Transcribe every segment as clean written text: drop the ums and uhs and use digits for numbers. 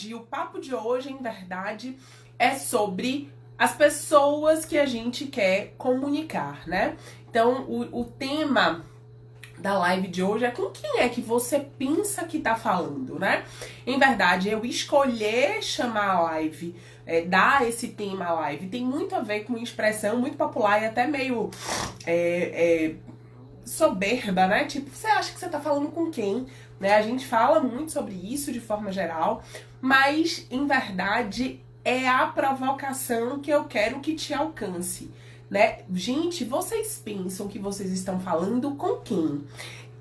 hoje, o papo de hoje, em verdade, é sobre as pessoas que a gente quer comunicar, né? Então, o tema da live de hoje é com quem é que você pensa que tá falando, né? Em verdade, eu escolher chamar a live, dar esse tema à live, tem muito a ver com uma expressão muito popular e até meio soberba, né? Tipo, você acha que você tá falando com quem? Né? A gente fala muito sobre isso de forma geral, mas em verdade é a provocação que eu quero que te alcance, né? Gente, vocês pensam que vocês estão falando com quem?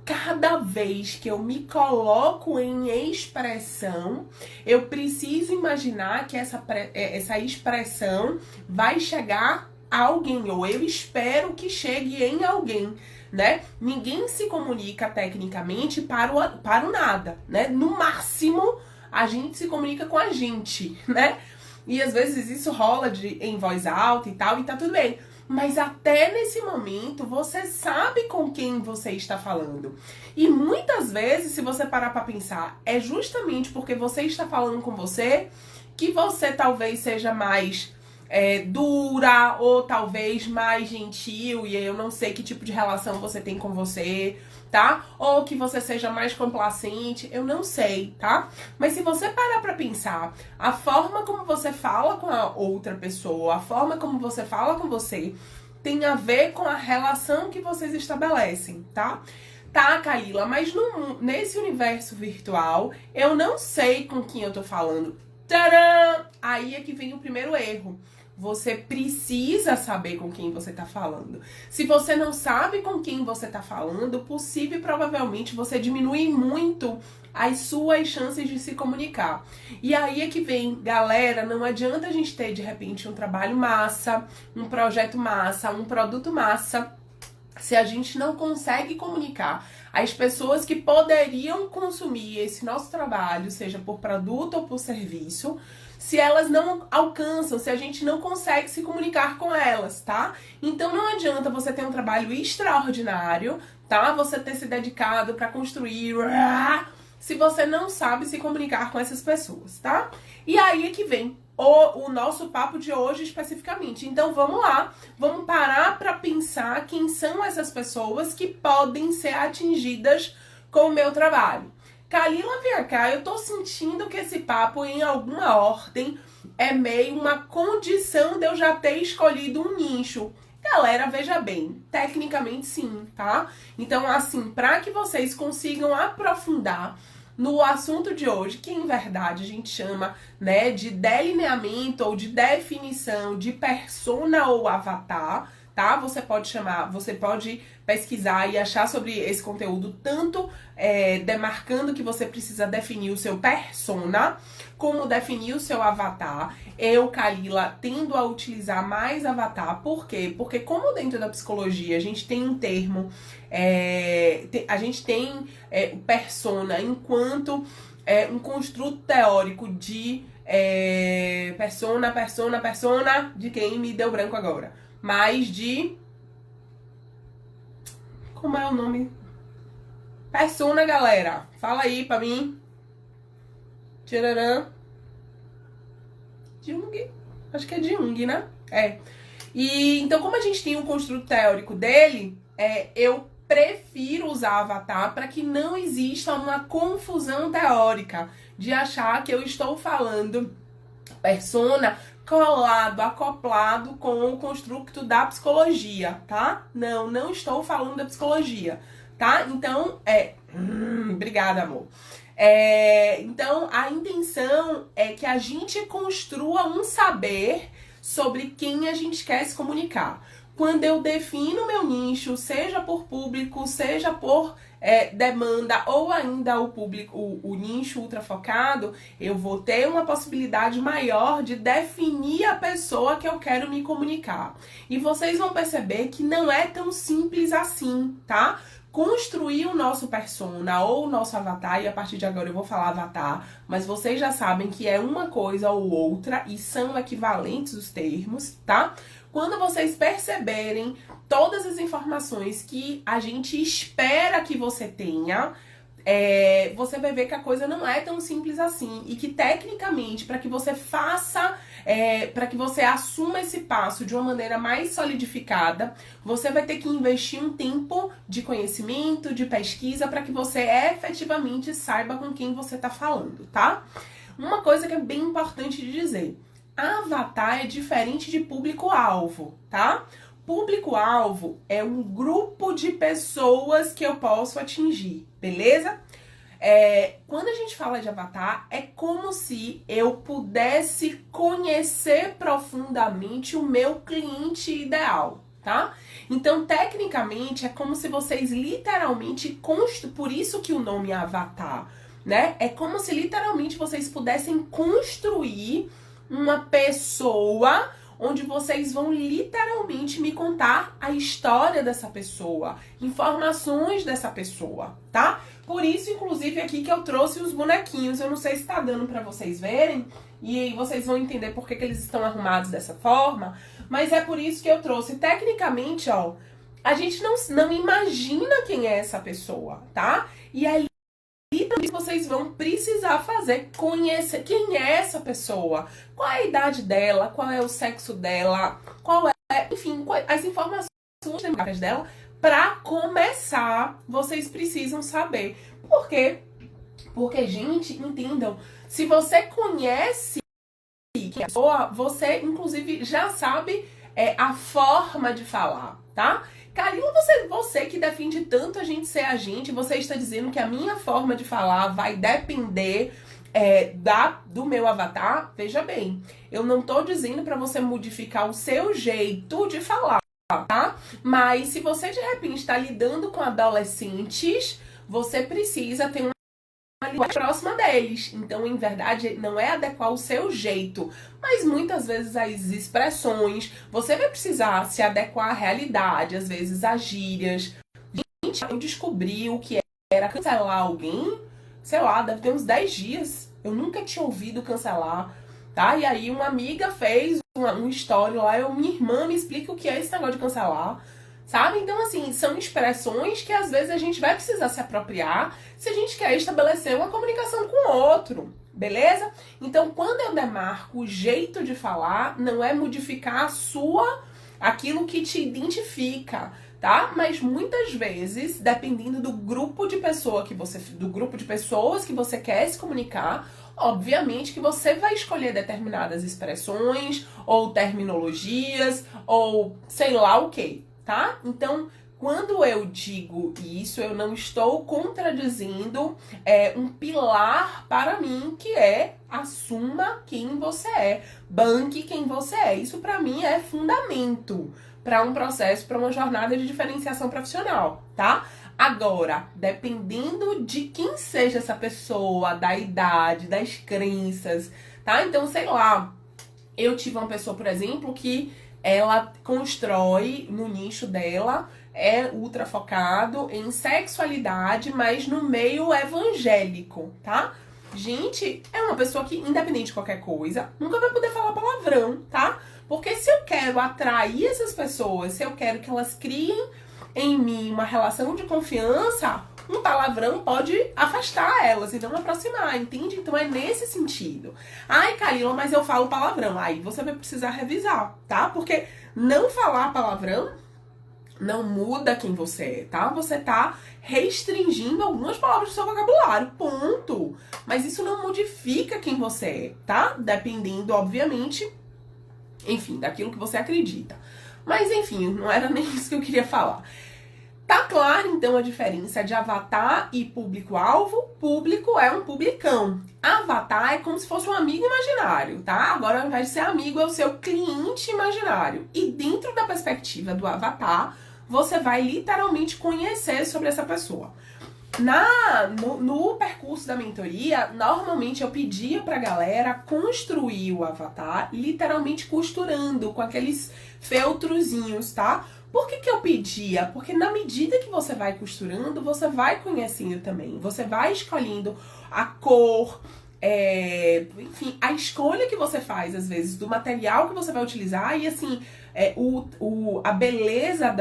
Cada vez que eu me coloco em expressão, eu preciso imaginar que essa expressão vai chegar a alguém, ou eu espero que chegue em alguém, né? Ninguém se comunica tecnicamente para o nada, né? No máximo, a gente se comunica com a gente, né? E às vezes isso rola em voz alta e tal, e tá tudo bem. Mas até nesse momento, você sabe com quem você está falando. E muitas vezes, se você parar pra pensar, é justamente porque você está falando com você que você talvez seja mais dura, ou talvez mais gentil, e eu não sei que tipo de relação você tem com você, tá? Ou que você seja mais complacente, eu não sei, tá? Mas se você parar pra pensar, a forma como você fala com a outra pessoa, a forma como você fala com você, tem a ver com a relação que vocês estabelecem, tá? Tá, Kalila, mas nesse universo virtual, eu não sei com quem eu tô falando. Tcharam! Aí é que vem o primeiro erro. Você precisa saber com quem você tá falando. Se você não sabe com quem você tá falando, possível e provavelmente você diminui muito as suas chances de se comunicar. E aí é que vem, galera, não adianta a gente ter de repente um trabalho massa, um projeto massa, um produto massa, se a gente não consegue comunicar as pessoas que poderiam consumir esse nosso trabalho, seja por produto ou por serviço, se elas não alcançam, se a gente não consegue se comunicar com elas, tá? Então não adianta você ter um trabalho extraordinário, tá? Você ter se dedicado pra construir, se você não sabe se comunicar com essas pessoas, tá? E aí é que vem o nosso papo de hoje especificamente. Então vamos lá, vamos parar pra pensar quem são essas pessoas que podem ser atingidas com o meu trabalho. Kalila, vem cá, eu tô sentindo que esse papo, em alguma ordem, é meio uma condição de eu já ter escolhido um nicho. Galera, veja bem, tecnicamente sim, tá? Então, assim, para que vocês consigam aprofundar no assunto de hoje, que em verdade a gente chama, né, de delineamento ou de definição de persona ou avatar, tá? Você pode pesquisar e achar sobre esse conteúdo, tanto demarcando que você precisa definir o seu persona, como definir o seu avatar. Eu, Kalila, tendo a utilizar mais avatar. Por quê? Porque como dentro da psicologia a gente tem um termo, a gente tem o persona enquanto um construto teórico de persona, de quem me deu branco agora. Mais de... Como é o nome? Persona, galera. Fala aí pra mim. Tchararã. Jung. Acho que é Jung, né? E então, como a gente tem um construto teórico dele, eu prefiro usar avatar para que não exista uma confusão teórica de achar que eu estou falando persona colado, acoplado com o construto da psicologia, tá? Não estou falando da psicologia, tá? Então, obrigada, amor. Então, a intenção é que a gente construa um saber sobre quem a gente quer se comunicar. Quando eu defino meu nicho, seja por público, seja por demanda ou ainda o público, o nicho ultra focado, eu vou ter uma possibilidade maior de definir a pessoa que eu quero me comunicar. E vocês vão perceber que não é tão simples assim, tá? Construir o nosso persona ou o nosso avatar, e a partir de agora eu vou falar avatar, mas vocês já sabem que é uma coisa ou outra e são equivalentes os termos, tá? Quando vocês perceberem todas as informações que a gente espera que você tenha, você vai ver que a coisa não é tão simples assim. E que tecnicamente, para que você faça, para que você assuma esse passo de uma maneira mais solidificada, você vai ter que investir um tempo de conhecimento, de pesquisa, para que você efetivamente saiba com quem você está falando, tá? Uma coisa que é bem importante de dizer: avatar é diferente de público-alvo, tá? Público-alvo é um grupo de pessoas que eu posso atingir, beleza? Quando a gente fala de avatar, é como se eu pudesse conhecer profundamente o meu cliente ideal, tá? Então, tecnicamente, é como se vocês literalmente por isso que o nome é avatar, né? É como se literalmente vocês pudessem construir uma pessoa onde vocês vão literalmente me contar a história dessa pessoa, informações dessa pessoa, tá? Por isso, inclusive, aqui que eu trouxe os bonequinhos. Eu não sei se tá dando pra vocês verem, e aí vocês vão entender por que eles estão arrumados dessa forma, mas é por isso que eu trouxe. Tecnicamente, ó, a gente não imagina quem é essa pessoa, tá? E aí vocês vão precisar fazer, conhecer quem é essa pessoa, qual é a idade dela, qual é o sexo dela, enfim, as informações dela. Pra começar, vocês precisam saber. Por quê? Porque, gente, entendam, se você conhece quem é a pessoa, você, inclusive, já sabe a forma de falar, tá? Karila, você que defende tanto a gente ser a gente, você está dizendo que a minha forma de falar vai depender do meu avatar? Veja bem, eu não tô dizendo para você modificar o seu jeito de falar, tá? Mas se você de repente está lidando com adolescentes, você precisa ter uma linguagem próxima deles. Então, em verdade, não é adequar o seu jeito, mas muitas vezes as expressões, você vai precisar se adequar à realidade, às vezes as gírias. Gente, eu descobri o que era cancelar alguém, sei lá, deve ter uns 10 dias. Eu nunca tinha ouvido cancelar, tá? E aí uma amiga fez um story lá, minha irmã me explica o que é esse negócio de cancelar, sabe? Então, assim, são expressões que às vezes a gente vai precisar se apropriar se a gente quer estabelecer uma comunicação com o outro, beleza? Então, quando eu demarco o jeito de falar, não é modificar aquilo que te identifica, tá? Mas muitas vezes, dependendo do grupo de pessoas que você quer se comunicar, obviamente que você vai escolher determinadas expressões ou terminologias ou sei lá o que, tá? Então, quando eu digo isso, eu não estou contradizendo um pilar para mim, que é assuma quem você é, banque quem você é. Isso para mim é fundamento para um processo, para uma jornada de diferenciação profissional, tá? Agora, dependendo de quem seja essa pessoa, da idade, das crenças, tá? Então, sei lá, eu tive uma pessoa, por exemplo, que ela constrói no nicho dela, é ultra focado em sexualidade, mas no meio evangélico, tá? Gente, é uma pessoa que, independente de qualquer coisa, nunca vai poder falar palavrão, tá? Porque se eu quero atrair essas pessoas, se eu quero que elas criem em mim uma relação de confiança, um palavrão pode afastar elas e não aproximar, entende? Então é nesse sentido. Ai, Karila, mas eu falo palavrão. Aí você vai precisar revisar, tá? Porque não falar palavrão não muda quem você é, tá? Você tá restringindo algumas palavras do seu vocabulário, ponto. Mas isso não modifica quem você é, tá? Dependendo, obviamente, enfim, daquilo que você acredita. Mas enfim, não era nem isso que eu queria falar. Tá claro, então, a diferença de avatar e público-alvo? Público é um publicão. Avatar é como se fosse um amigo imaginário, tá? Agora, ao invés de ser amigo, é o seu cliente imaginário. E dentro da perspectiva do avatar, você vai literalmente conhecer sobre essa pessoa. No percurso da mentoria, normalmente eu pedia pra galera construir o avatar, literalmente costurando com aqueles feltrozinhos, tá? Por que eu pedia? Porque na medida que você vai costurando, você vai conhecendo também. Você vai escolhendo a cor, enfim, a escolha que você faz, às vezes, do material que você vai utilizar e, assim, a beleza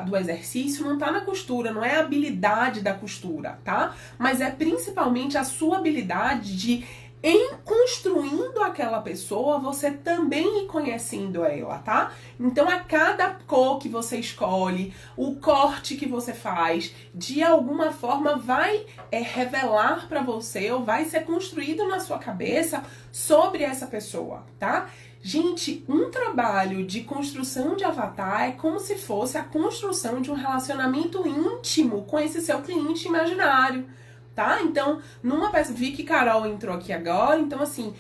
do exercício não tá na costura, não é a habilidade da costura, tá? Mas é principalmente a sua habilidade de, em construindo aquela pessoa, você também ir conhecendo ela, tá? Então, a cada cor que você escolhe, o corte que você faz, de alguma forma vai revelar pra você ou vai ser construído na sua cabeça sobre essa pessoa, tá? Gente, um trabalho de construção de avatar é como se fosse a construção de um relacionamento íntimo com esse seu cliente imaginário, tá? Então, numa peça, vi que Carol entrou aqui agora, então assim,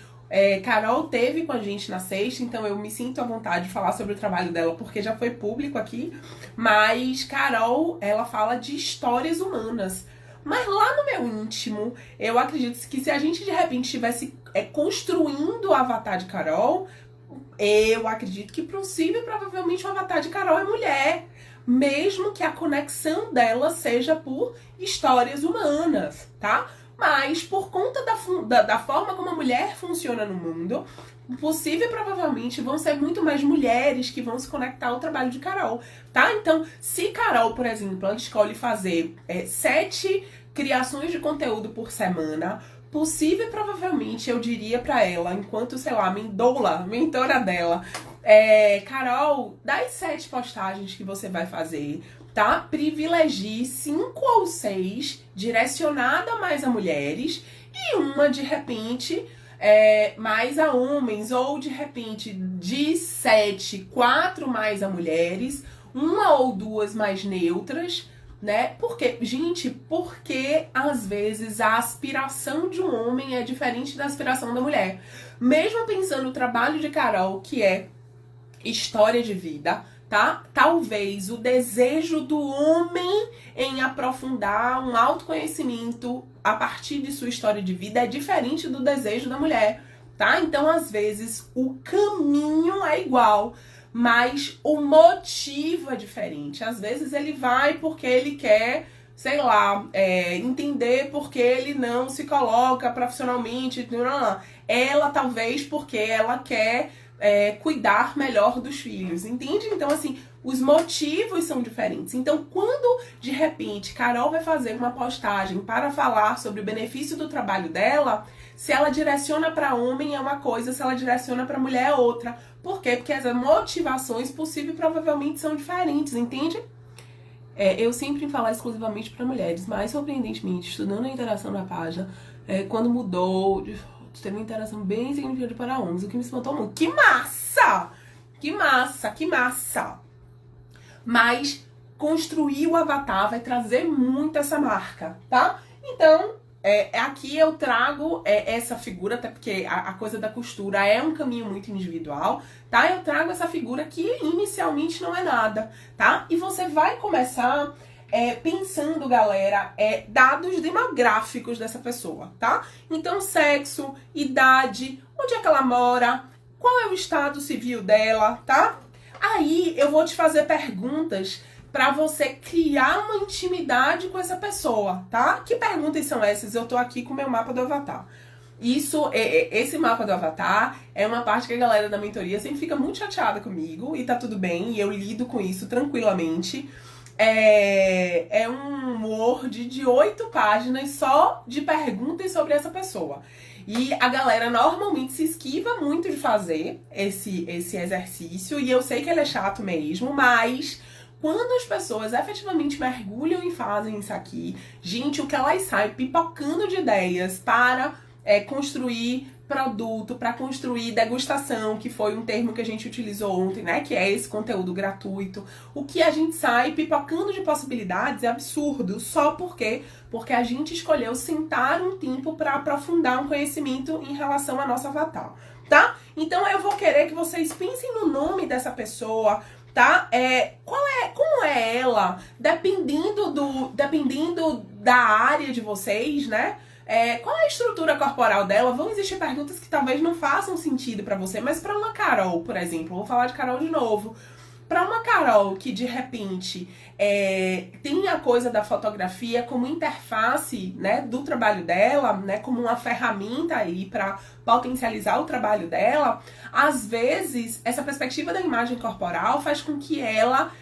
Carol teve com a gente na sexta, então eu me sinto à vontade de falar sobre o trabalho dela, porque já foi público aqui, mas Carol, ela fala de histórias humanas. Mas lá no meu íntimo, eu acredito que se a gente de repente estivesse construindo o avatar de Carol, eu acredito que possível, provavelmente o avatar de Carol é mulher, mesmo que a conexão dela seja por histórias humanas, tá? Mas por conta da forma como a mulher funciona no mundo, possível provavelmente vão ser muito mais mulheres que vão se conectar ao trabalho de Carol, tá? Então, se Carol, por exemplo, ela escolhe fazer 7 criações de conteúdo por semana, possível provavelmente eu diria pra ela, enquanto, sei lá, mentora dela, Carol, das 7 postagens que você vai fazer, tá? Privilegie 5 ou 6 direcionada mais a mulheres e uma, de repente, mais a homens, ou de repente, de 7, 4 mais a mulheres, uma ou 2 mais neutras, né? Porque, gente, porque às vezes a aspiração de um homem é diferente da aspiração da mulher. Mesmo pensando no trabalho de Carol, que é história de vida, tá? Talvez o desejo do homem em aprofundar um autoconhecimento a partir de sua história de vida é diferente do desejo da mulher, tá? Então, às vezes, o caminho é igual, mas o motivo é diferente. Às vezes ele vai porque ele quer, sei lá, entender porque ele não se coloca profissionalmente. Ela talvez porque ela quer cuidar melhor dos filhos, entende? Então, assim, os motivos são diferentes. Então, quando, de repente, Carol vai fazer uma postagem para falar sobre o benefício do trabalho dela, se ela direciona para homem é uma coisa, se ela direciona para mulher é outra. Por quê? Porque as motivações possíveis provavelmente são diferentes, entende? Eu sempre falo exclusivamente para mulheres, mas surpreendentemente, estudando a interação na página, quando mudou, teve uma interação bem significativa para homens, o que me espantou muito. Que massa! Que massa, que massa! Mas construir o avatar vai trazer muito essa marca, tá? Então, aqui eu trago essa figura, até porque a coisa da costura é um caminho muito individual, tá? Eu trago essa figura que inicialmente não é nada, tá? E você vai começar pensando, galera, dados demográficos dessa pessoa, tá? Então, sexo, idade, onde é que ela mora, qual é o estado civil dela, tá? Aí eu vou te fazer perguntas pra você criar uma intimidade com essa pessoa, tá? Que perguntas são essas? Eu tô aqui com o meu mapa do avatar. Esse mapa do avatar é uma parte que a galera da mentoria sempre fica muito chateada comigo, e tá tudo bem, e eu lido com isso tranquilamente. É um Word de 8 páginas só de perguntas sobre essa pessoa. E a galera normalmente se esquiva muito de fazer esse exercício, e eu sei que ele é chato mesmo, mas quando as pessoas efetivamente mergulham e fazem isso aqui, gente, o que elas saem pipocando de ideias para construir produto, para construir degustação, que foi um termo que a gente utilizou ontem, né? Que é esse conteúdo gratuito. O que a gente sai pipocando de possibilidades é absurdo, só porque a gente escolheu sentar um tempo para aprofundar um conhecimento em relação à nossa avatar, tá? Então eu vou querer que vocês pensem no nome dessa pessoa, tá? Como é ela, dependendo da área de vocês, né? Qual é a estrutura corporal dela? Vão existir perguntas que talvez não façam sentido pra você, mas pra uma Carol, por exemplo, vou falar de Carol de novo. Para uma Carol que de repente tem a coisa da fotografia como interface, né, do trabalho dela, né, como uma ferramenta aí para potencializar o trabalho dela, às vezes essa perspectiva da imagem corporal faz com que ela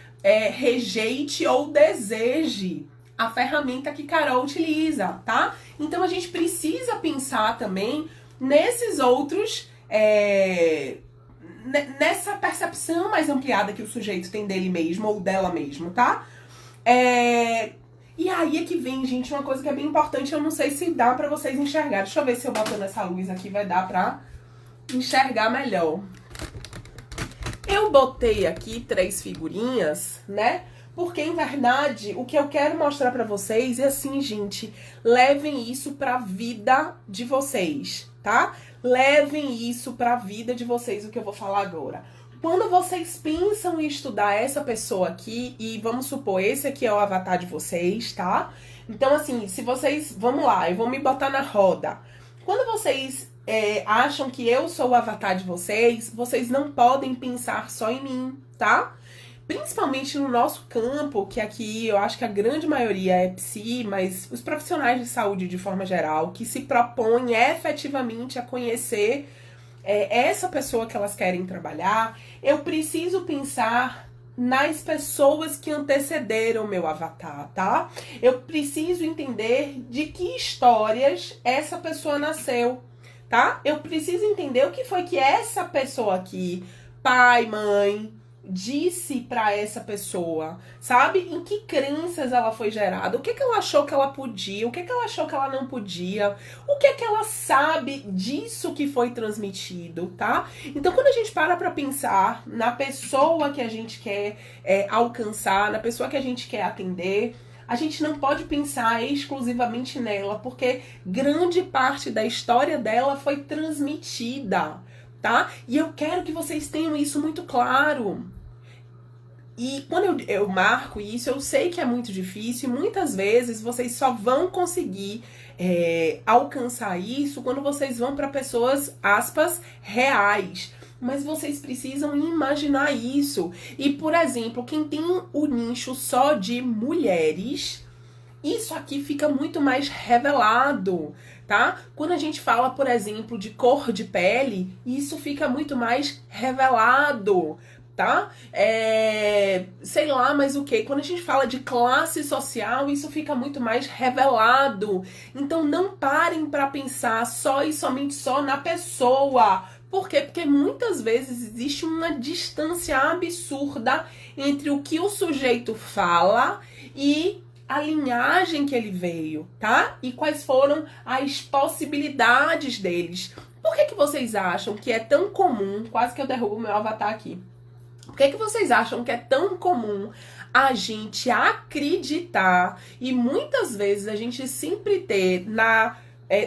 rejeite ou deseje a ferramenta que Carol utiliza, tá? Então a gente precisa pensar também nesses outros nessa percepção mais ampliada que o sujeito tem dele mesmo ou dela mesmo, tá? E aí é que vem, gente, uma coisa que é bem importante, eu não sei se dá pra vocês enxergarem. Deixa eu ver se eu botando essa luz aqui vai dar pra enxergar melhor. Eu botei aqui 3 figurinhas, né? Porque, em verdade, o que eu quero mostrar pra vocês é assim, gente, levem isso pra vida de vocês, tá? Levem isso pra vida de vocês, o que eu vou falar agora. Quando vocês pensam em estudar essa pessoa aqui, e vamos supor, esse aqui é o avatar de vocês, tá? Então, assim, se vocês... Vamos lá, eu vou me botar na roda. Quando vocês acham que eu sou o avatar de vocês, vocês não podem pensar só em mim, tá? Principalmente no nosso campo, que aqui eu acho que a grande maioria é psi, mas os profissionais de saúde de forma geral, que se propõem efetivamente a conhecer essa pessoa que elas querem trabalhar, eu preciso pensar nas pessoas que antecederam o meu avatar, tá? Eu preciso entender de que histórias essa pessoa nasceu, tá? Eu preciso entender o que foi que essa pessoa aqui, pai, mãe, disse pra essa pessoa, sabe? Em que crenças ela foi gerada, o que ela achou que ela podia, o que ela achou que ela não podia, o que ela sabe disso que foi transmitido, tá? Então, quando a gente para pra pensar na pessoa que a gente quer alcançar, na pessoa que a gente quer atender, a gente não pode pensar exclusivamente nela, porque grande parte da história dela foi transmitida, tá? E eu quero que vocês tenham isso muito claro. E quando eu marco isso, eu sei que é muito difícil. Muitas vezes vocês só vão conseguir alcançar isso quando vocês vão para pessoas, aspas, reais. Mas vocês precisam imaginar isso. E, por exemplo, quem tem o nicho só de mulheres, isso aqui fica muito mais revelado, tá? Quando a gente fala, por exemplo, de cor de pele, isso fica muito mais revelado, tá? Sei lá, mas o quê? Quando a gente fala de classe social, isso fica muito mais revelado. Então não parem para pensar só e somente só na pessoa. Por quê? Porque muitas vezes existe uma distância absurda entre o que o sujeito fala e a linhagem que ele veio, tá? E quais foram as possibilidades deles. Por que vocês acham que é tão comum, quase que eu derrubo meu avatar aqui, por que vocês acham que é tão comum a gente acreditar e muitas vezes a gente sempre ter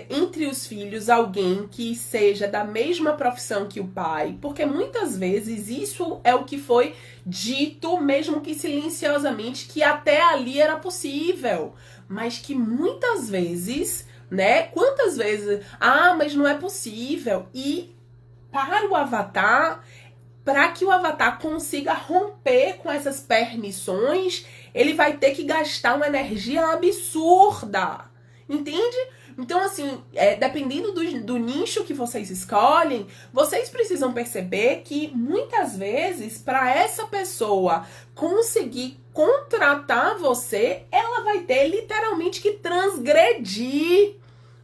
entre os filhos alguém que seja da mesma profissão que o pai? Porque muitas vezes isso é o que foi dito, mesmo que silenciosamente, que até ali era possível, mas que muitas vezes, né? Quantas vezes? Ah, mas não é possível. E para o avatar, para que o avatar consiga romper com essas permissões, ele vai ter que gastar uma energia absurda. Entende? Então, assim, dependendo do nicho que vocês escolhem, vocês precisam perceber que, muitas vezes, para essa pessoa conseguir contratar você, ela vai ter literalmente que transgredir,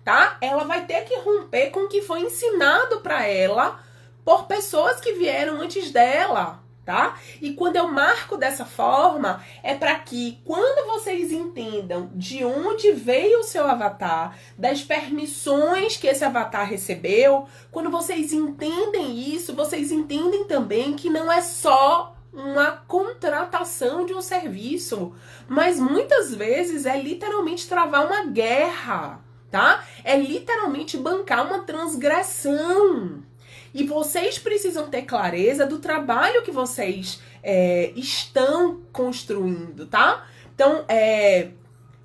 tá? Ela vai ter que romper com o que foi ensinado para ela por pessoas que vieram antes dela, tá? E quando eu marco dessa forma, é para que quando vocês entendam de onde veio o seu avatar, das permissões que esse avatar recebeu, quando vocês entendem isso, vocês entendem também que não é só uma contratação de um serviço, mas muitas vezes é literalmente travar uma guerra, tá? É literalmente bancar uma transgressão. E vocês precisam ter clareza do trabalho que vocês estão construindo, tá? Então,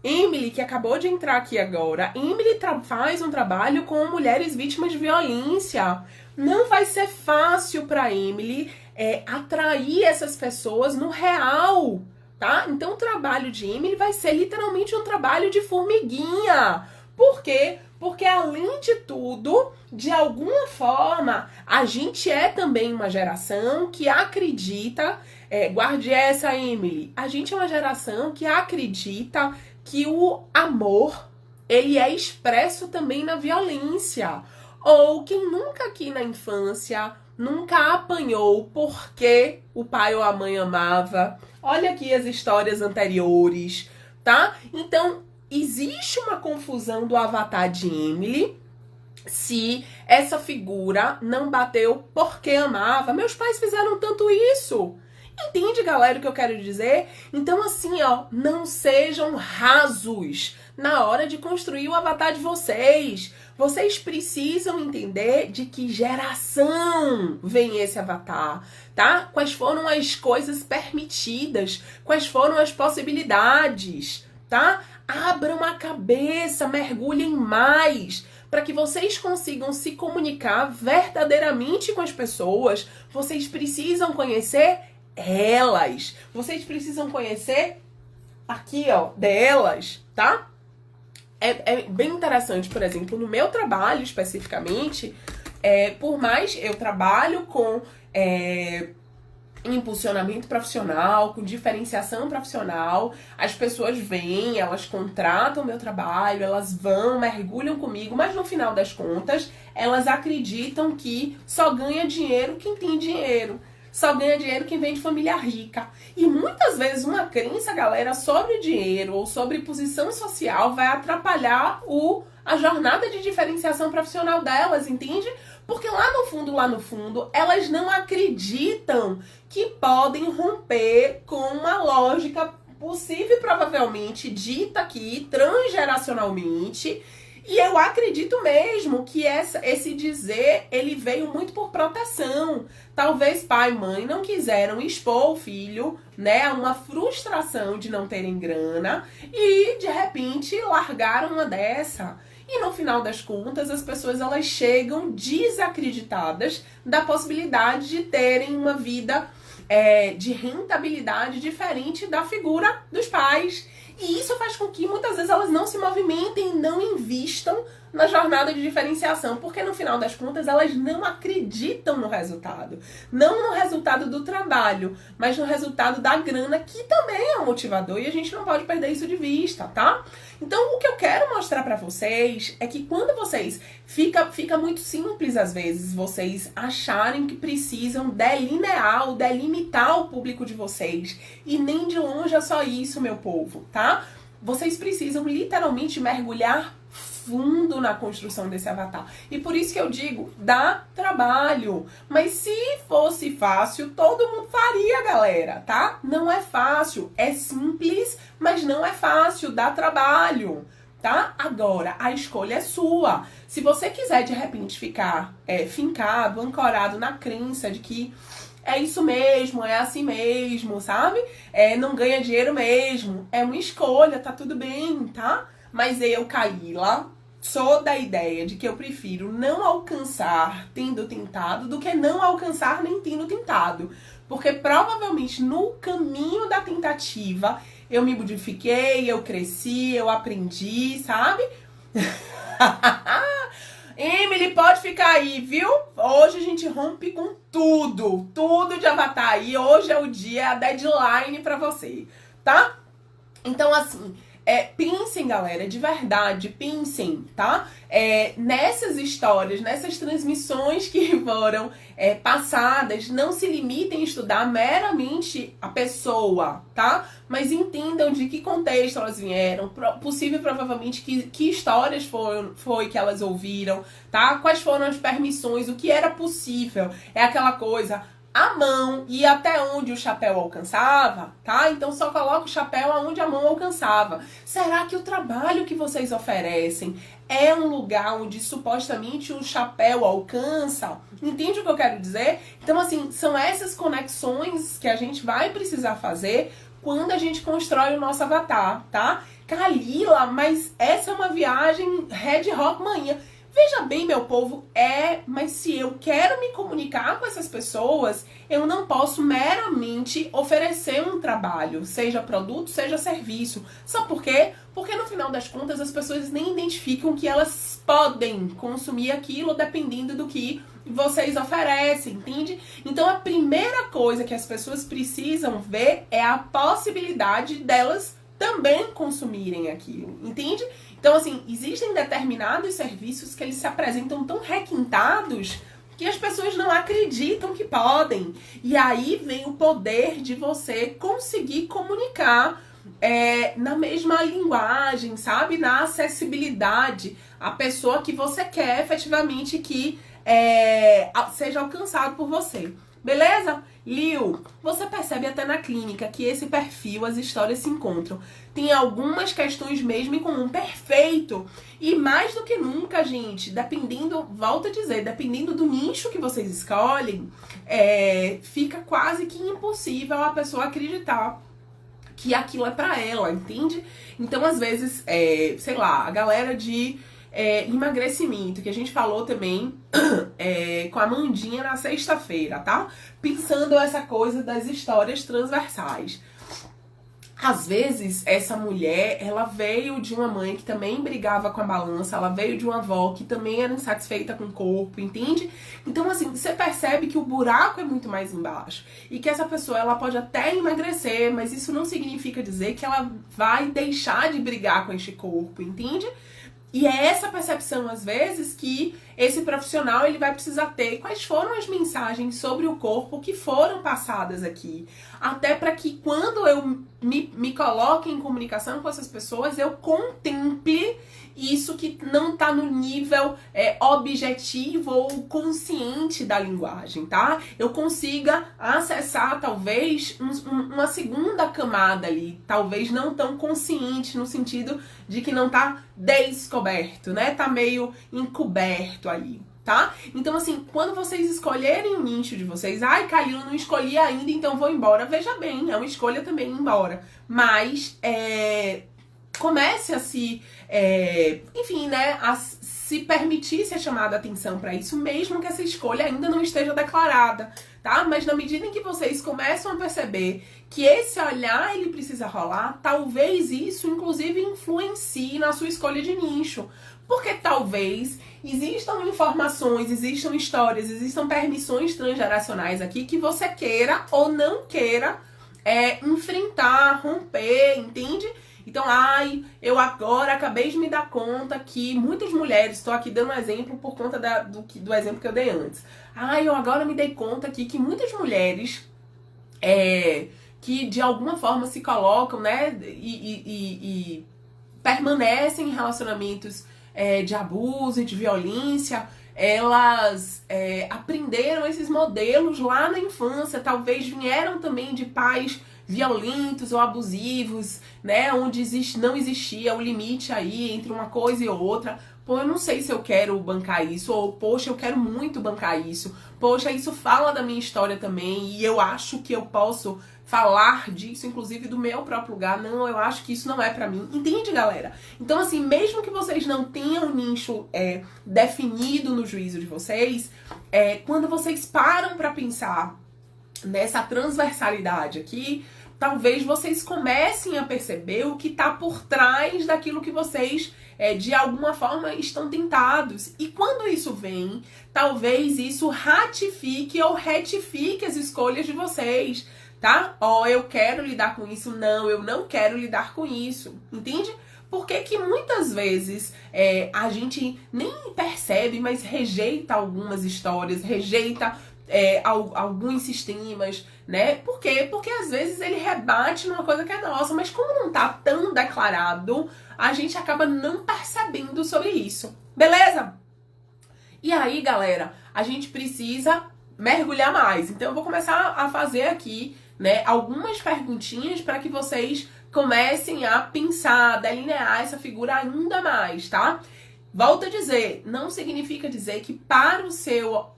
Emily, que acabou de entrar aqui agora, Emily faz um trabalho com mulheres vítimas de violência. Não vai ser fácil para Emily atrair essas pessoas no real, tá? Então o trabalho de Emily vai ser literalmente um trabalho de formiguinha. Por quê? Porque além de tudo, de alguma forma, a gente é também uma geração que acredita, guarde essa, Emily, a gente é uma geração que acredita que o amor, ele é expresso também na violência. Ou quem nunca aqui na infância, nunca apanhou porque o pai ou a mãe amava. Olha aqui as histórias anteriores, tá? Então, existe uma confusão do avatar de Emily se essa figura não bateu porque amava. Meus pais fizeram tanto isso. Entende, galera, o que eu quero dizer? Então, assim, ó, não sejam rasos na hora de construir o avatar de vocês. Vocês precisam entender de que geração vem esse avatar, tá? Quais foram as coisas permitidas, quais foram as possibilidades, tá? Abram a cabeça, mergulhem mais, para que vocês consigam se comunicar verdadeiramente com as pessoas. Vocês precisam conhecer elas. Vocês precisam conhecer aqui, ó, delas, tá? É bem interessante, por exemplo, no meu trabalho especificamente, por mais eu trabalho com impulsionamento profissional, com diferenciação profissional, as pessoas vêm, elas contratam meu trabalho, elas vão, mergulham comigo, mas no final das contas, elas acreditam que só ganha dinheiro quem tem dinheiro. Só ganha dinheiro quem vem de família rica. E muitas vezes uma crença, galera, sobre dinheiro ou sobre posição social vai atrapalhar a jornada de diferenciação profissional delas, entende? Porque lá no fundo, elas não acreditam que podem romper com uma lógica possível e provavelmente dita aqui transgeracionalmente. E eu acredito mesmo que esse dizer, ele veio muito por proteção. Talvez pai e mãe não quiseram expor o filho, né, a uma frustração de não terem grana e, de repente, largaram uma dessa. E no final das contas, as pessoas elas chegam desacreditadas da possibilidade de terem uma vida de rentabilidade diferente da figura dos pais. E isso faz com que muitas vezes elas não se movimentem, não invistam na jornada de diferenciação, porque no final das contas elas não acreditam no resultado. Não no resultado do trabalho, mas no resultado da grana, que também é um motivador e a gente não pode perder isso de vista, tá? Então o que eu quero mostrar pra vocês é que quando vocês... Fica muito simples às vezes vocês acharem que precisam delinear ou delimitar o público de vocês. E nem de longe é só isso, meu povo, tá? Vocês precisam literalmente mergulhar fundo na construção desse avatar. E por isso que eu digo, dá trabalho. Mas se fosse fácil, todo mundo faria, galera, tá? Não é fácil, é simples, mas não é fácil, dá trabalho, tá? Agora, a escolha é sua. Se você quiser, de repente, ficar fincado, ancorado na crença de que é isso mesmo, é assim mesmo, sabe? Não ganha dinheiro mesmo, é uma escolha, tá tudo bem, tá? Mas eu, Kaila, sou da ideia de que eu prefiro não alcançar tendo tentado do que não alcançar nem tendo tentado. Porque provavelmente no caminho da tentativa eu me modifiquei, eu cresci, eu aprendi, sabe? Emily, pode ficar aí, viu? Hoje a gente rompe com tudo de avatar aí. Hoje é o dia, a deadline pra você, tá? Então, assim... pensem, galera, de verdade, pensem, tá? Nessas histórias, nessas transmissões que foram passadas, não se limitem a estudar meramente a pessoa, tá? Mas entendam de que contexto elas vieram, possível provavelmente que histórias foi que elas ouviram, tá? Quais foram as permissões, o que era possível. É aquela coisa... a mão e até onde o chapéu alcançava, tá? Então só coloca o chapéu aonde a mão alcançava. Será que o trabalho que vocês oferecem é um lugar onde supostamente o chapéu alcança? Entende o que eu quero dizer? Então, assim, são essas conexões que a gente vai precisar fazer quando a gente constrói o nosso avatar, tá? Kalila, mas essa é uma viagem Red Rock manhã. Veja bem, meu povo, mas se eu quero me comunicar com essas pessoas, eu não posso meramente oferecer um trabalho, seja produto, seja serviço. Sabe por quê? Porque no final das contas as pessoas nem identificam que elas podem consumir aquilo dependendo do que vocês oferecem, entende? Então a primeira coisa que as pessoas precisam ver é a possibilidade delas também consumirem aquilo, entende? Então, assim, existem determinados serviços que eles se apresentam tão requintados que as pessoas não acreditam que podem. E aí vem o poder de você conseguir comunicar na mesma linguagem, sabe? Na acessibilidade. A pessoa que você quer efetivamente que seja alcançado por você. Beleza? Liu, você percebe até na clínica que esse perfil, as histórias se encontram. Tem algumas questões mesmo em comum. Perfeito! E mais do que nunca, gente, dependendo, volto a dizer, dependendo do nicho que vocês escolhem, fica quase que impossível a pessoa acreditar que aquilo é pra ela, entende? Então, às vezes, sei lá, a galera de emagrecimento, que a gente falou também com a Mandinha na sexta-feira, tá? Pensando essa coisa das histórias transversais. Às vezes, essa mulher, ela veio de uma mãe que também brigava com a balança, ela veio de uma avó que também era insatisfeita com o corpo, entende? Então, assim, você percebe que o buraco é muito mais embaixo. E que essa pessoa, ela pode até emagrecer, mas isso não significa dizer que ela vai deixar de brigar com este corpo, entende? E é essa percepção, às vezes, que esse profissional ele vai precisar ter. Quais foram as mensagens sobre o corpo que foram passadas aqui? Até para que quando eu me coloque em comunicação com essas pessoas, eu contemple isso que não tá no nível objetivo ou consciente da linguagem, tá? Eu consiga acessar, talvez, uma segunda camada ali. Talvez não tão consciente, no sentido de que não tá descoberto, né? Tá meio encoberto aí, tá? Então, assim, quando vocês escolherem o nicho de vocês, ai, Kalila, não escolhi ainda, então vou embora. Veja bem, é uma escolha também ir embora. Mas, comece a se, enfim, né, a se permitir ser chamada a atenção para isso, mesmo que essa escolha ainda não esteja declarada, tá? Mas na medida em que vocês começam a perceber que esse olhar, ele precisa rolar, talvez isso, inclusive, influencie na sua escolha de nicho. Porque talvez existam informações, existam histórias, existam permissões transgeracionais aqui que você queira ou não queira enfrentar, romper, entende? Então, eu agora acabei de me dar conta que muitas mulheres, estou aqui dando um exemplo por conta do exemplo que eu dei antes. Eu agora me dei conta aqui que muitas mulheres que de alguma forma se colocam, né, e permanecem em relacionamentos de abuso e de violência, elas aprenderam esses modelos lá na infância, talvez vieram também de pais violentos ou abusivos, né, onde não existia o limite aí entre uma coisa e outra. Pô, eu não sei se eu quero bancar isso, ou poxa, eu quero muito bancar isso, poxa, isso fala da minha história também, e eu acho que eu posso falar disso, inclusive do meu próprio lugar. Não, eu acho que isso não é pra mim. Entende, galera? Então, assim, mesmo que vocês não tenham um nicho definido no juízo de vocês, quando vocês param pra pensar nessa transversalidade aqui, talvez vocês comecem a perceber o que está por trás daquilo que vocês, de alguma forma, estão tentados. E quando isso vem, talvez isso ratifique ou retifique as escolhas de vocês, tá? Eu quero lidar com isso. Não, eu não quero lidar com isso. Entende? Porque que muitas vezes a gente nem percebe, mas rejeita algumas histórias, rejeita alguns sistemas, né? Por quê? Porque às vezes ele rebate numa coisa que é nossa, mas como não tá tão declarado, a gente acaba não percebendo sobre isso. Beleza? E aí, galera, a gente precisa mergulhar mais. Então eu vou começar a fazer aqui, né, algumas perguntinhas para que vocês comecem a pensar, a delinear essa figura ainda mais, tá? Volto a dizer, não significa dizer que para o seu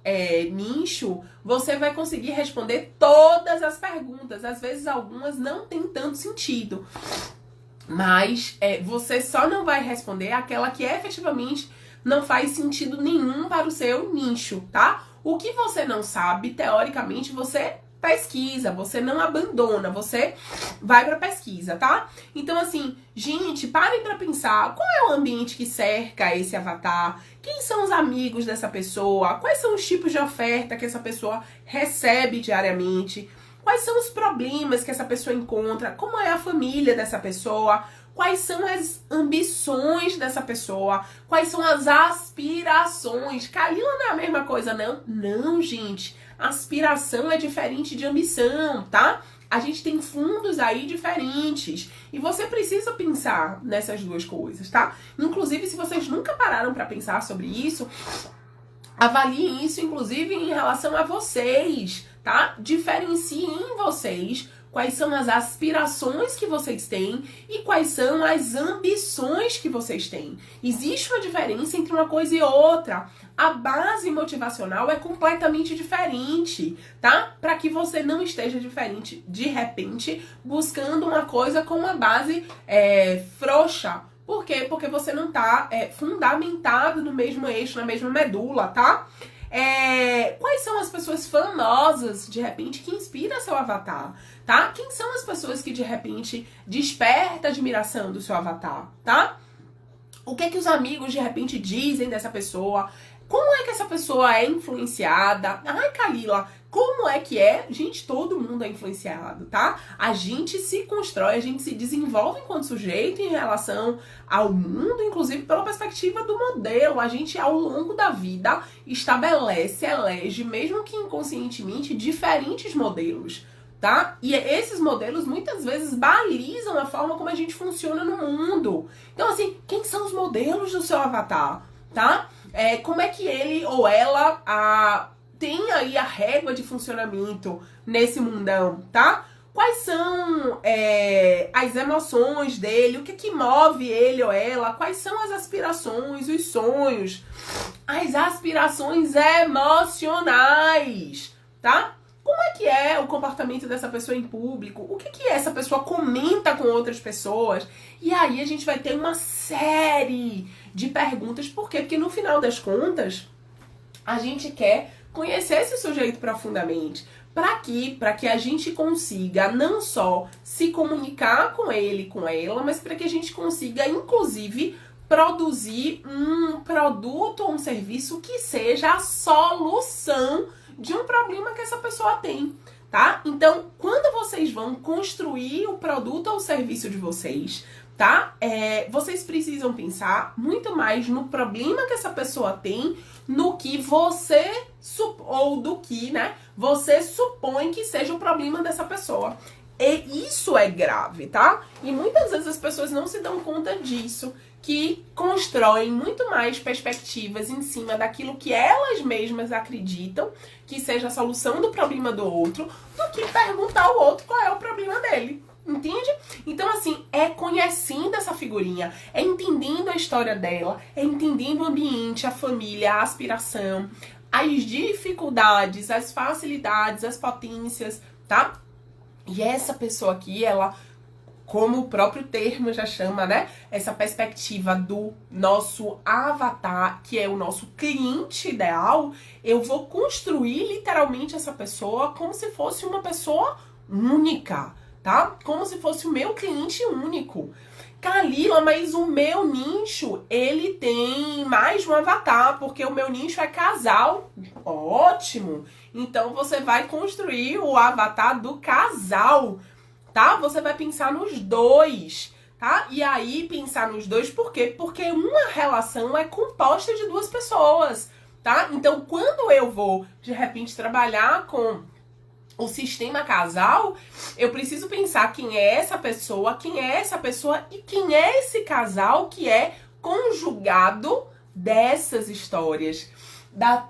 nicho você vai conseguir responder todas as perguntas. Às vezes algumas não tem tanto sentido. Mas você só não vai responder aquela que efetivamente não faz sentido nenhum para o seu nicho, tá? O que você não sabe, teoricamente, você pesquisa, você não abandona, você vai pra pesquisa, tá? Então, assim, gente, parem pra pensar qual é o ambiente que cerca esse avatar, quem são os amigos dessa pessoa, quais são os tipos de oferta que essa pessoa recebe diariamente, quais são os problemas que essa pessoa encontra, como é a família dessa pessoa, quais são as ambições dessa pessoa, quais são as aspirações. Kalila não é a mesma coisa, não? Não, gente. Aspiração é diferente de ambição, tá? A gente tem fundos aí diferentes. E você precisa pensar nessas duas coisas, tá? Inclusive, se vocês nunca pararam pra pensar sobre isso, avaliem isso, inclusive, em relação a vocês, tá? Diferenciem vocês quais são as aspirações que vocês têm e quais são as ambições que vocês têm. Existe uma diferença entre uma coisa e outra. A base motivacional é completamente diferente, tá? Para que você não esteja diferente, de repente, buscando uma coisa com uma base frouxa. Por quê? Porque você não tá fundamentado no mesmo eixo, na mesma medula, tá? Quais são as pessoas famosas, de repente, que inspiram seu avatar, tá? Quem são as pessoas que, de repente, desperta a admiração do seu avatar, tá? O que é que os amigos, de repente, dizem dessa pessoa? Como é que essa pessoa é influenciada? Ai, Kalila, como é que é? Gente, todo mundo é influenciado, tá? A gente se constrói, a gente se desenvolve enquanto sujeito em relação ao mundo, inclusive pela perspectiva do modelo. A gente, ao longo da vida, estabelece, elege, mesmo que inconscientemente, diferentes modelos, tá? E esses modelos, muitas vezes, balizam a forma como a gente funciona no mundo. Então, assim, quem são os modelos do seu avatar, tá? Como é que ele ou ela tem aí a régua de funcionamento nesse mundão, tá? Quais são as emoções dele, o que que move ele ou ela, quais são as aspirações, os sonhos, as aspirações emocionais, tá? Como é que é o comportamento dessa pessoa em público? O que que essa pessoa comenta com outras pessoas? E aí a gente vai ter uma série de perguntas. Por quê? Porque no final das contas, a gente quer conhecer esse sujeito profundamente. Para quê? Para que a gente consiga não só se comunicar com ele, com ela, mas para que a gente consiga, inclusive, produzir um produto ou um serviço que seja a solução de um problema que essa pessoa tem, tá? Então, quando vocês vão construir o produto ou o serviço de vocês, tá? Vocês precisam pensar muito mais no problema que essa pessoa tem, no que você ou do que, né? Você supõe que seja o problema dessa pessoa. E isso é grave, tá? E muitas vezes as pessoas não se dão conta disso, que constroem muito mais perspectivas em cima daquilo que elas mesmas acreditam que seja a solução do problema do outro, do que perguntar ao outro qual é o problema dele. Entende? Então, assim, é conhecendo essa figurinha, é entendendo a história dela, é entendendo o ambiente, a família, a aspiração, as dificuldades, as facilidades, as potências, tá? E essa pessoa aqui, ela, como o próprio termo já chama, né? Essa perspectiva do nosso avatar, que é o nosso cliente ideal, eu vou construir literalmente essa pessoa como se fosse uma pessoa única, tá? Como se fosse o meu cliente único. Kalila, mas o meu nicho, ele tem mais de um avatar, porque o meu nicho é casal. Ótimo! Então você vai construir o avatar do casal, tá? Você vai pensar nos dois, tá? E aí, pensar nos dois, por quê? Porque uma relação é composta de duas pessoas, tá? Então, quando eu vou, de repente, trabalhar com o sistema casal, eu preciso pensar quem é essa pessoa e quem é esse casal que é conjugado dessas histórias, da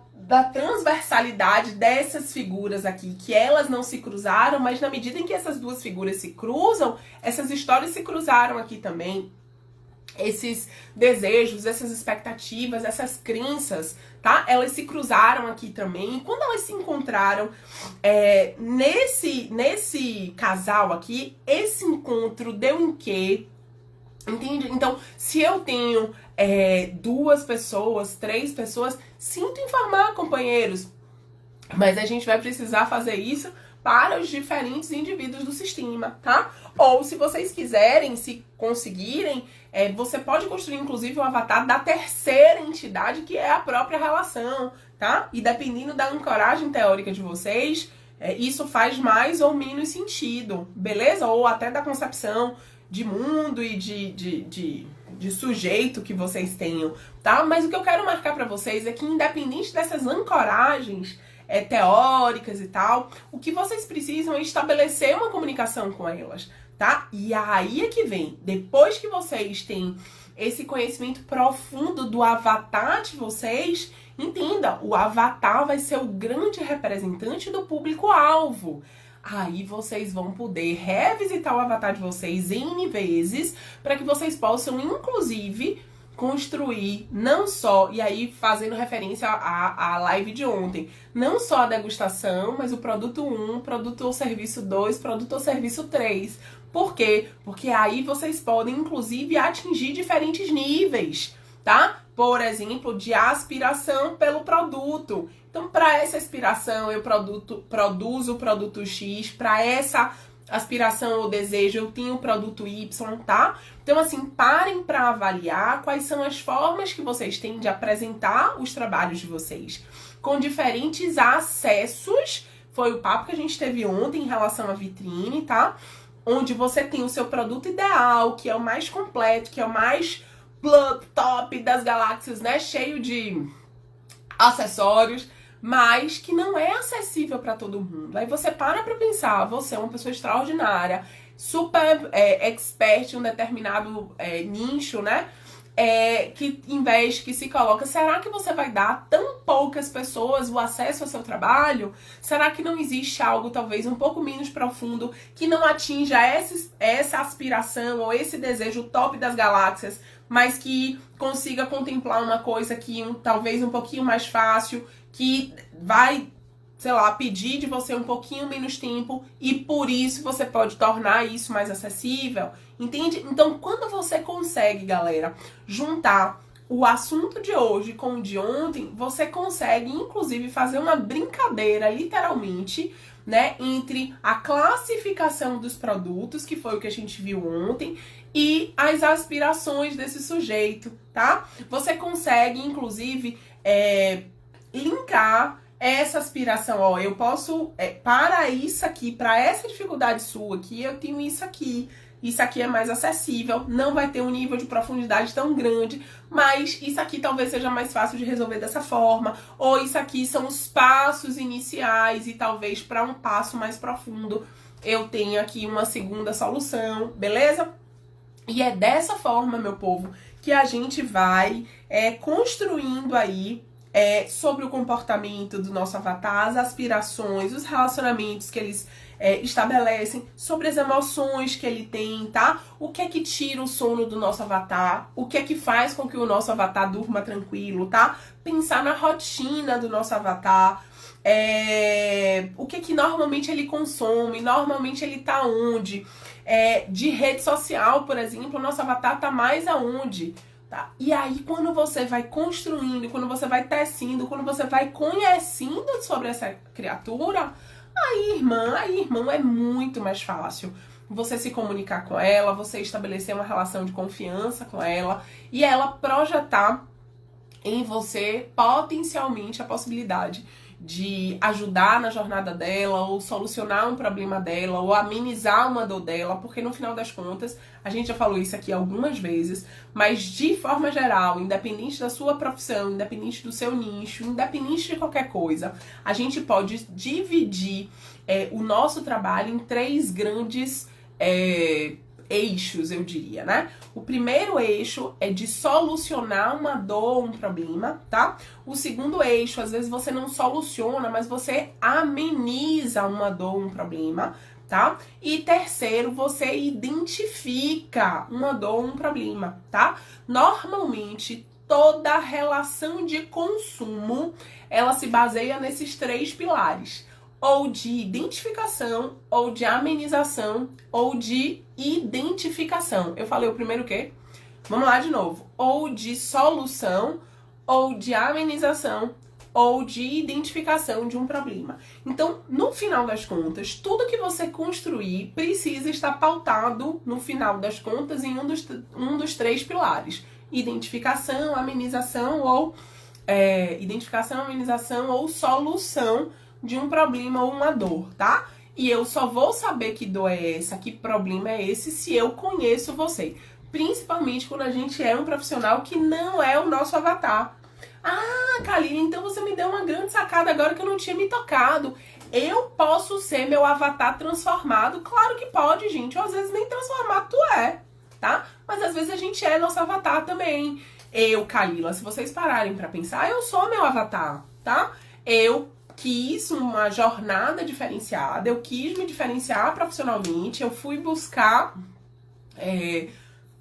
transversalidade dessas figuras aqui, que elas não se cruzaram, mas na medida em que essas duas figuras se cruzam, essas histórias se cruzaram aqui também. Esses desejos, essas expectativas, essas crenças, tá? Elas se cruzaram aqui também. E quando elas se encontraram nesse casal aqui, esse encontro deu em quê? Entende? Então, se eu tenho 2 pessoas, 3 pessoas. Sinto informar, companheiros, mas a gente vai precisar fazer isso para os diferentes indivíduos do sistema, tá? Ou se vocês quiserem, se conseguirem, você pode construir inclusive um avatar da terceira entidade, que é a própria relação, tá? E dependendo da ancoragem teórica de vocês, isso faz mais ou menos sentido, beleza? Ou até da concepção de mundo e de sujeito que vocês tenham, tá? Mas o que eu quero marcar pra vocês é que, independente dessas ancoragens teóricas e tal, o que vocês precisam é estabelecer uma comunicação com elas, tá? E aí é que vem, depois que vocês têm esse conhecimento profundo do avatar de vocês, entenda, o avatar vai ser o grande representante do público-alvo. Aí vocês vão poder revisitar o avatar de vocês N vezes, para que vocês possam, inclusive, construir não só, e aí fazendo referência à live de ontem, não só a degustação, mas o produto 1, produto ou serviço 2, produto ou serviço 3. Por quê? Porque aí vocês podem, inclusive, atingir diferentes níveis, tá? Por exemplo, de aspiração pelo produto. Então, para essa aspiração, eu produzo o produto X, para essa aspiração ou desejo, eu tenho o produto Y, tá? Então, assim, parem para avaliar quais são as formas que vocês têm de apresentar os trabalhos de vocês, com diferentes acessos. Foi o papo que a gente teve ontem em relação à vitrine, tá? Onde você tem o seu produto ideal, que é o mais completo, que é o mais top das galáxias, né? Cheio de acessórios, mas que não é acessível para todo mundo. Aí você para pensar, você é uma pessoa extraordinária, super expert em um determinado nicho, né? Que investe, que se coloca. Será que você vai dar a tão poucas pessoas o acesso ao seu trabalho? Será que não existe algo talvez um pouco menos profundo que não atinja essa aspiração ou esse desejo top das galáxias, mas que consiga contemplar uma coisa que talvez um pouquinho mais fácil, que vai, sei lá, pedir de você um pouquinho menos tempo e por isso você pode tornar isso mais acessível, entende? Então, quando você consegue, galera, juntar o assunto de hoje com o de ontem, você consegue, inclusive, fazer uma brincadeira, literalmente, né, entre a classificação dos produtos, que foi o que a gente viu ontem, e as aspirações desse sujeito, tá? Você consegue, inclusive, linkar essa aspiração, ó, eu posso, para isso aqui, para essa dificuldade sua aqui, eu tenho isso aqui é mais acessível, não vai ter um nível de profundidade tão grande, mas isso aqui talvez seja mais fácil de resolver dessa forma, ou isso aqui são os passos iniciais e talvez para um passo mais profundo eu tenho aqui uma segunda solução, beleza? E é dessa forma, meu povo, que a gente vai construindo aí sobre o comportamento do nosso avatar, as aspirações, os relacionamentos que eles estabelecem, sobre as emoções que ele tem, tá? O que é que tira o sono do nosso avatar? O que é que faz com que o nosso avatar durma tranquilo, tá? Pensar na rotina do nosso avatar. O que é que normalmente ele consome, normalmente ele tá onde? De rede social, por exemplo, o nosso avatar tá mais aonde? Tá? E aí, quando você vai construindo, quando você vai tecendo, quando você vai conhecendo sobre essa criatura, aí, irmão, é muito mais fácil você se comunicar com ela, você estabelecer uma relação de confiança com ela e ela projetar em você potencialmente a possibilidade de ajudar na jornada dela, ou solucionar um problema dela, ou amenizar uma dor dela, porque no final das contas, a gente já falou isso aqui algumas vezes, mas de forma geral, independente da sua profissão, independente do seu nicho, independente de qualquer coisa, a gente pode dividir o nosso trabalho em 3 grandes eixos, eu diria, né? O primeiro eixo é de solucionar uma dor, um problema, tá? O segundo eixo, às vezes você não soluciona, mas você ameniza uma dor, um problema, tá? E terceiro, você identifica uma dor, um problema, tá? Normalmente, toda relação de consumo, ela se baseia nesses 3 pilares. Ou de identificação, ou de amenização, ou de identificação. Eu falei o primeiro o quê? Vamos lá de novo. Ou de solução, ou de amenização, ou de identificação de um problema. Então, no final das contas, tudo que você construir precisa estar pautado, no final das contas, em um dos três pilares. Identificação, amenização ou solução de um problema ou uma dor, tá? E eu só vou saber que dor é essa, que problema é esse, se eu conheço você. Principalmente quando a gente é um profissional que não é o nosso avatar. Ah, Kaline, então você me deu uma grande sacada agora que eu não tinha me tocado. Eu posso ser meu avatar transformado? Claro que pode, gente. Ou às vezes nem transformado tu é, tá? Mas às vezes a gente é nosso avatar também. Eu, Kalila, se vocês pararem pra pensar, eu sou meu avatar, tá? Eu quis uma jornada diferenciada, eu quis me diferenciar profissionalmente, eu fui buscar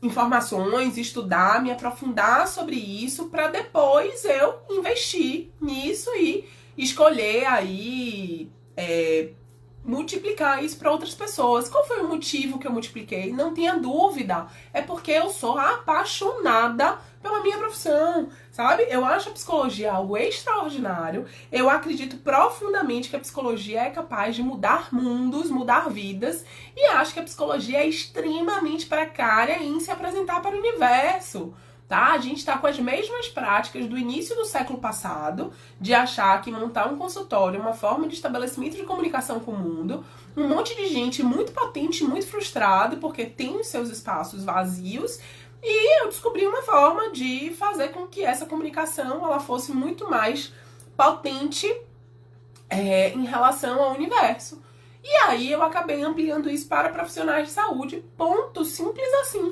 informações, estudar, me aprofundar sobre isso, para depois eu investir nisso e escolher aí multiplicar isso para outras pessoas. Qual foi o motivo que eu multipliquei? Não tenha dúvida, é porque eu sou apaixonada pela minha profissão, sabe? Eu acho a psicologia algo extraordinário. Eu acredito profundamente que a psicologia é capaz de mudar mundos, mudar vidas, e acho que a psicologia é extremamente precária em se apresentar para o universo. Tá? A gente tá com as mesmas práticas do início do século passado, de achar que montar um consultório é uma forma de estabelecimento de comunicação com o mundo. Um monte de gente muito potente, muito frustrado, porque tem os seus espaços vazios. E eu descobri uma forma de fazer com que essa comunicação ela fosse muito mais potente em relação ao universo. E aí eu acabei ampliando isso para profissionais de saúde. Ponto. Simples assim.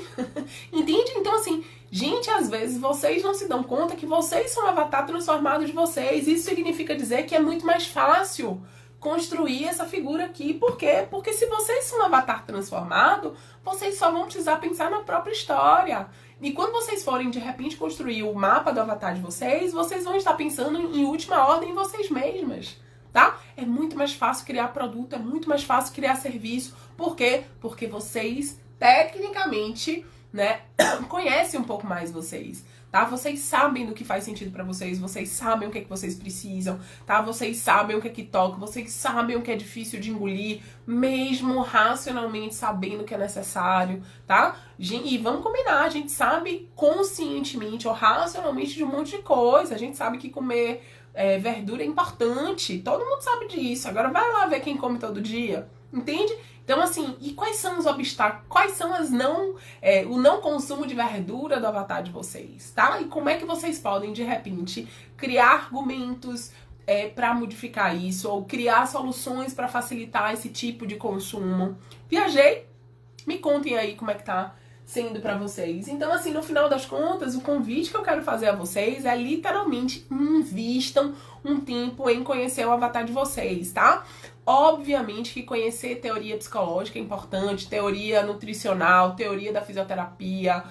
Entende? Então, assim, gente, às vezes vocês não se dão conta que vocês são o avatar transformado de vocês. Isso significa dizer que é muito mais fácil construir essa figura aqui. Por quê? Porque se vocês são um avatar transformado, vocês só vão precisar pensar na própria história. E quando vocês forem, de repente, construir o mapa do avatar de vocês, vocês vão estar pensando em última ordem em vocês mesmas. Tá? É muito mais fácil criar produto, é muito mais fácil criar serviço. Por quê? Porque vocês, tecnicamente, né, conhecem um pouco mais vocês, tá? Vocês sabem do que faz sentido pra vocês sabem o que é que vocês precisam, tá? Vocês sabem o que é que toca, vocês sabem o que é difícil de engolir, mesmo racionalmente sabendo o que é necessário, tá? E vamos combinar, a gente sabe conscientemente ou racionalmente de um monte de coisa, a gente sabe que comer verdura é importante, todo mundo sabe disso. Agora vai lá ver quem come todo dia, entende? Então, assim, e quais são os obstáculos, quais são o não consumo de verdura do avatar de vocês, tá? E como é que vocês podem, de repente, criar argumentos para modificar isso, ou criar soluções para facilitar esse tipo de consumo? Viajei? Me contem aí como é que tá sendo pra vocês. Então, assim, no final das contas, o convite que eu quero fazer a vocês é literalmente invistam um tempo em conhecer o avatar de vocês, tá? Obviamente que conhecer teoria psicológica é importante, teoria nutricional, teoria da fisioterapia,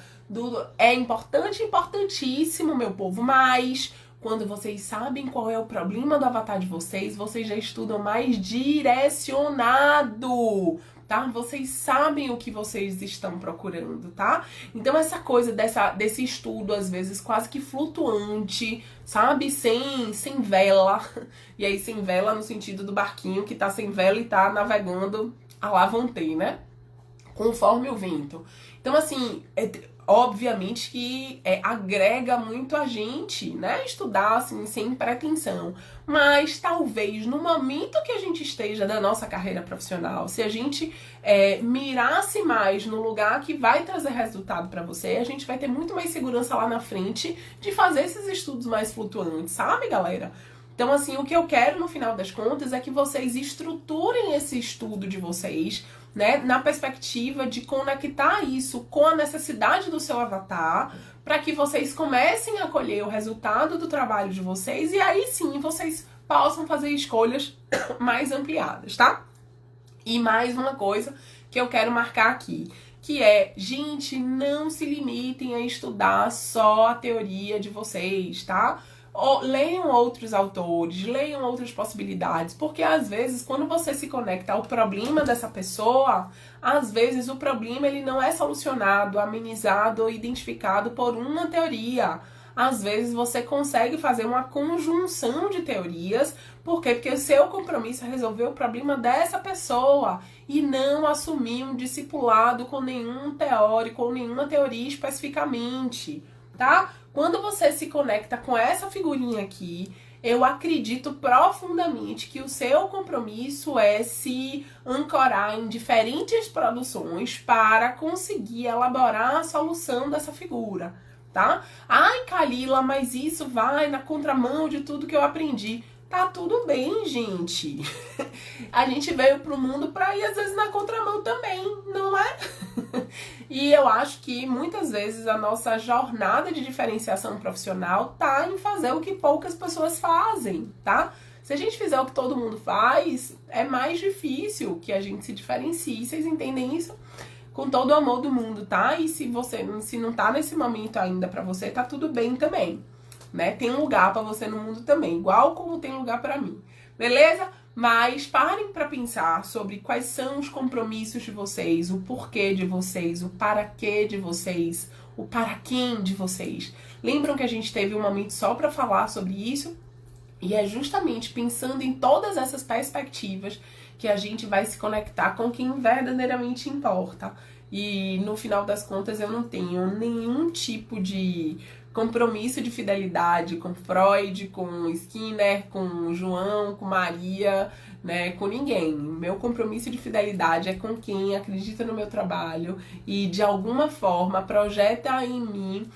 é importante, importantíssimo, meu povo, mas quando vocês sabem qual é o problema do avatar de vocês, vocês já estudam mais direcionado, tá? Vocês sabem o que vocês estão procurando, tá? Então essa coisa desse estudo, às vezes, quase que flutuante, sabe? Sem vela. E aí, sem vela no sentido do barquinho que tá sem vela e tá navegando a lavantei, né? Conforme o vento. Então, assim, obviamente que agrega muito a gente, né? Estudar, assim, sem pretensão. Mas talvez no momento que a gente esteja da nossa carreira profissional, se a gente mirasse mais no lugar que vai trazer resultado pra você, a gente vai ter muito mais segurança lá na frente de fazer esses estudos mais flutuantes, sabe, galera? Então, assim, o que eu quero no final das contas é que vocês estruturem esse estudo de vocês, né, na perspectiva de conectar isso com a necessidade do seu avatar, para que vocês comecem a colher o resultado do trabalho de vocês e aí sim vocês possam fazer escolhas mais ampliadas, tá? E mais uma coisa que eu quero marcar aqui, que é, gente, não se limitem a estudar só a teoria de vocês, tá? Leiam outros autores, leiam outras possibilidades, porque às vezes quando você se conecta ao problema dessa pessoa, às vezes o problema ele não é solucionado, amenizado ou identificado por uma teoria. Às vezes você consegue fazer uma conjunção de teorias. Por quê? Porque o seu compromisso é resolver o problema dessa pessoa e não assumir um discipulado com nenhum teórico ou nenhuma teoria especificamente, tá? Quando você se conecta com essa figurinha aqui, eu acredito profundamente que o seu compromisso é se ancorar em diferentes produções para conseguir elaborar a solução dessa figura, tá? Ai, Kalila, mas isso vai na contramão de tudo que eu aprendi. Tá tudo bem, gente. A gente veio pro mundo pra ir às vezes na contramão também, não é? E eu acho que muitas vezes a nossa jornada de diferenciação profissional tá em fazer o que poucas pessoas fazem, tá? Se a gente fizer o que todo mundo faz, é mais difícil que a gente se diferencie. Vocês entendem isso? Com todo o amor do mundo, tá? E se não tá nesse momento ainda pra você, tá tudo bem também, né? Tem um lugar pra você no mundo também, igual como tem lugar pra mim, beleza? Mas parem pra pensar sobre quais são os compromissos de vocês, o porquê de vocês, o para quê de vocês, o para quem de vocês. Lembram que a gente teve um momento só pra falar sobre isso? E é justamente pensando em todas essas perspectivas que a gente vai se conectar com quem verdadeiramente importa. E no final das contas eu não tenho nenhum tipo de compromisso de fidelidade com Freud, com Skinner, com João, com Maria, né, com ninguém. Meu compromisso de fidelidade é com quem acredita no meu trabalho e de alguma forma projeta em mim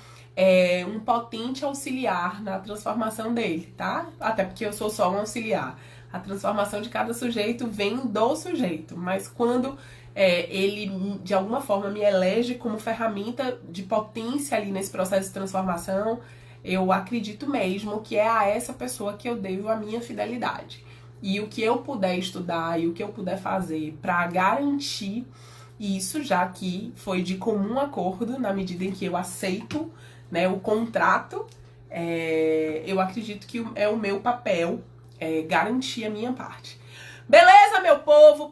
um potente auxiliar na transformação dele, tá? Até porque eu sou só um auxiliar. A transformação de cada sujeito vem do sujeito, mas quando ele de alguma forma me elege como ferramenta de potência ali nesse processo de transformação, eu acredito mesmo que é a essa pessoa que eu devo a minha fidelidade. E o que eu puder estudar e o que eu puder fazer para garantir isso, já que foi de comum acordo na medida em que eu aceito, né, o contrato, eu acredito que é o meu papel garantir a minha parte. Beleza, meu povo?